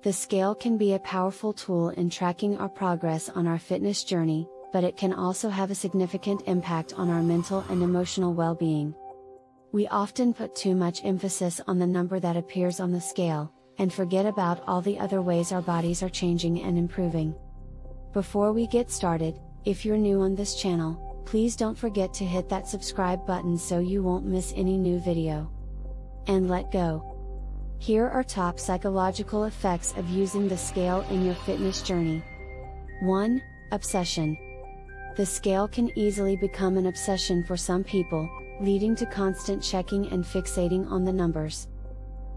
The scale can be a powerful tool in tracking our progress on our fitness journey, but it can also have a significant impact on our mental and emotional well-being. We often put too much emphasis on the number that appears on the scale, and forget about all the other ways our bodies are changing and improving. Before we get started, if you're new on this channel, please don't forget to hit that subscribe button so you won't miss any new video. And let go. Here are top psychological effects of using the scale in your fitness journey. 1. Obsession. The scale can easily become an obsession for some people, leading to constant checking and fixating on the numbers.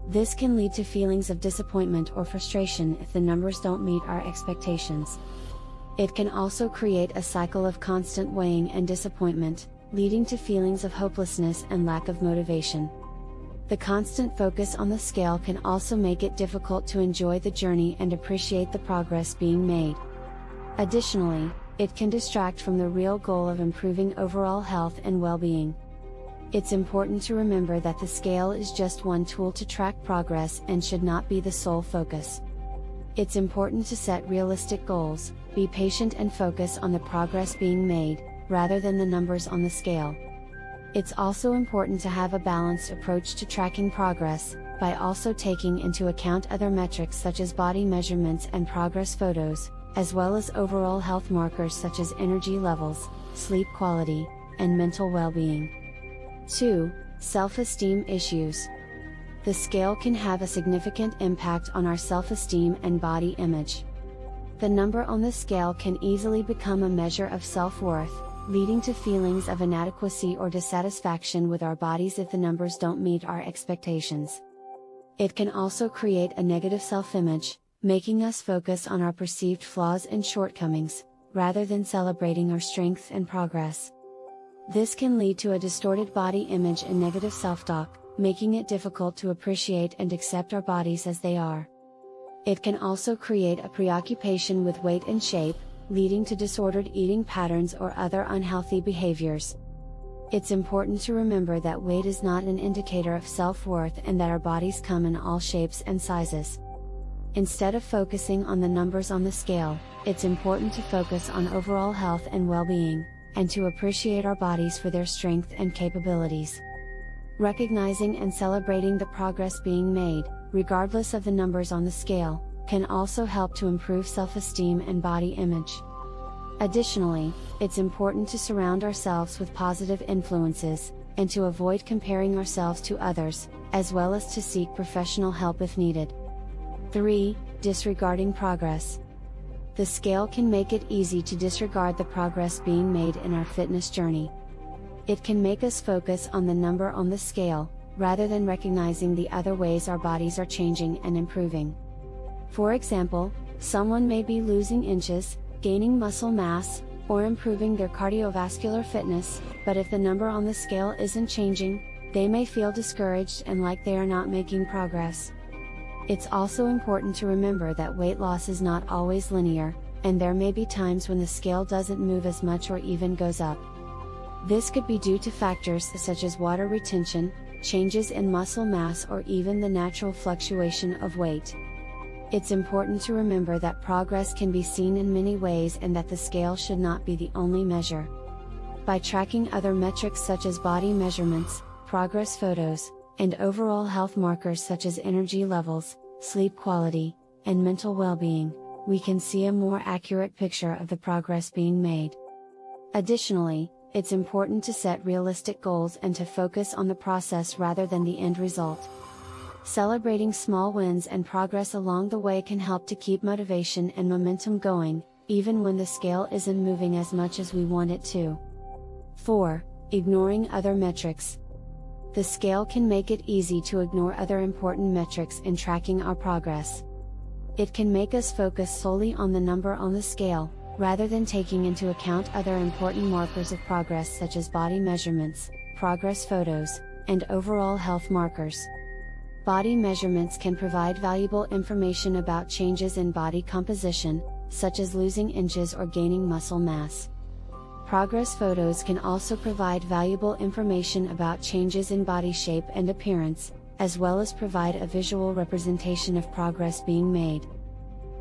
This can lead to feelings of disappointment or frustration if the numbers don't meet our expectations. It can also create a cycle of constant weighing and disappointment, leading to feelings of hopelessness and lack of motivation. The constant focus on the scale can also make it difficult to enjoy the journey and appreciate the progress being made. Additionally, it can distract from the real goal of improving overall health and well-being. It's important to remember that the scale is just one tool to track progress and should not be the sole focus. It's important to set realistic goals, be patient and focus on the progress being made, rather than the numbers on the scale. It's also important to have a balanced approach to tracking progress, by also taking into account other metrics such as body measurements and progress photos, as well as overall health markers such as energy levels, sleep quality, and mental well-being. 2. Self-esteem issues. The scale can have a significant impact on our self-esteem and body image. The number on the scale can easily become a measure of self-worth, leading to feelings of inadequacy or dissatisfaction with our bodies if the numbers don't meet our expectations. It can also create a negative self-image, making us focus on our perceived flaws and shortcomings, rather than celebrating our strengths and progress. This can lead to a distorted body image and negative self-talk, making it difficult to appreciate and accept our bodies as they are. It can also create a preoccupation with weight and shape, leading to disordered eating patterns or other unhealthy behaviors. It's important to remember that weight is not an indicator of self-worth and that our bodies come in all shapes and sizes. Instead of focusing on the numbers on the scale, it's important to focus on overall health and well-being, and to appreciate our bodies for their strength and capabilities. Recognizing and celebrating the progress being made, regardless of the numbers on the scale, can also help to improve self-esteem and body image. Additionally, it's important to surround ourselves with positive influences, and to avoid comparing ourselves to others, as well as to seek professional help if needed. 3. Disregarding progress. The scale can make it easy to disregard the progress being made in our fitness journey. It can make us focus on the number on the scale, rather than recognizing the other ways our bodies are changing and improving. For example, someone may be losing inches, gaining muscle mass, or improving their cardiovascular fitness, but if the number on the scale isn't changing, they may feel discouraged and like they are not making progress. It's also important to remember that weight loss is not always linear, and there may be times when the scale doesn't move as much or even goes up. This could be due to factors such as water retention, changes in muscle mass, or even the natural fluctuation of weight. It's important to remember that progress can be seen in many ways and that the scale should not be the only measure. By tracking other metrics such as body measurements, progress photos, and overall health markers such as energy levels, sleep quality, and mental well-being, we can see a more accurate picture of the progress being made. Additionally, it's important to set realistic goals and to focus on the process rather than the end result. Celebrating small wins and progress along the way can help to keep motivation and momentum going, even when the scale isn't moving as much as we want it to. 4. Ignoring other metrics. The scale can make it easy to ignore other important metrics in tracking our progress. It can make us focus solely on the number on the scale, rather than taking into account other important markers of progress such as body measurements, progress photos, and overall health markers. Body measurements can provide valuable information about changes in body composition, such as losing inches or gaining muscle mass. Progress photos can also provide valuable information about changes in body shape and appearance, as well as provide a visual representation of progress being made.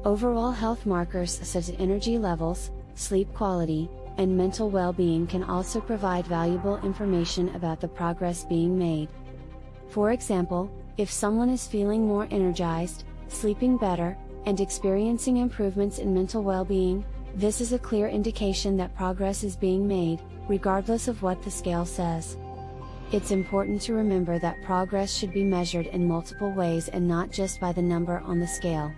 Overall health markers such as energy levels, sleep quality, and mental well-being can also provide valuable information about the progress being made. For example, if someone is feeling more energized, sleeping better, and experiencing improvements in mental well-being, this is a clear indication that progress is being made, regardless of what the scale says. It's important to remember that progress should be measured in multiple ways and not just by the number on the scale.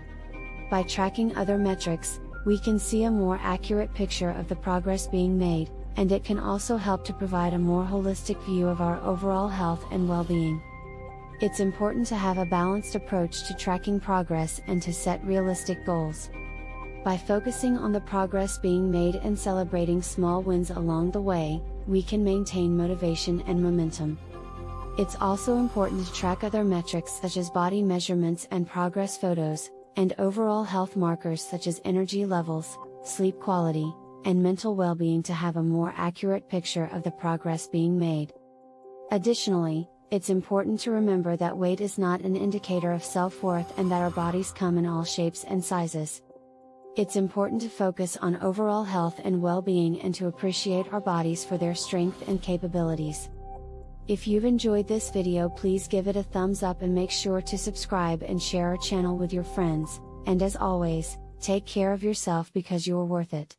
By tracking other metrics, we can see a more accurate picture of the progress being made, and it can also help to provide a more holistic view of our overall health and well-being. It's important to have a balanced approach to tracking progress and to set realistic goals. By focusing on the progress being made and celebrating small wins along the way, we can maintain motivation and momentum. It's also important to track other metrics such as body measurements and progress photos, and overall health markers such as energy levels, sleep quality, and mental well-being to have a more accurate picture of the progress being made. Additionally, it's important to remember that weight is not an indicator of self-worth and that our bodies come in all shapes and sizes. It's important to focus on overall health and well-being and to appreciate our bodies for their strength and capabilities. If you've enjoyed this video, please give it a thumbs up and make sure to subscribe and share our channel with your friends, and as always, take care of yourself because you're worth it.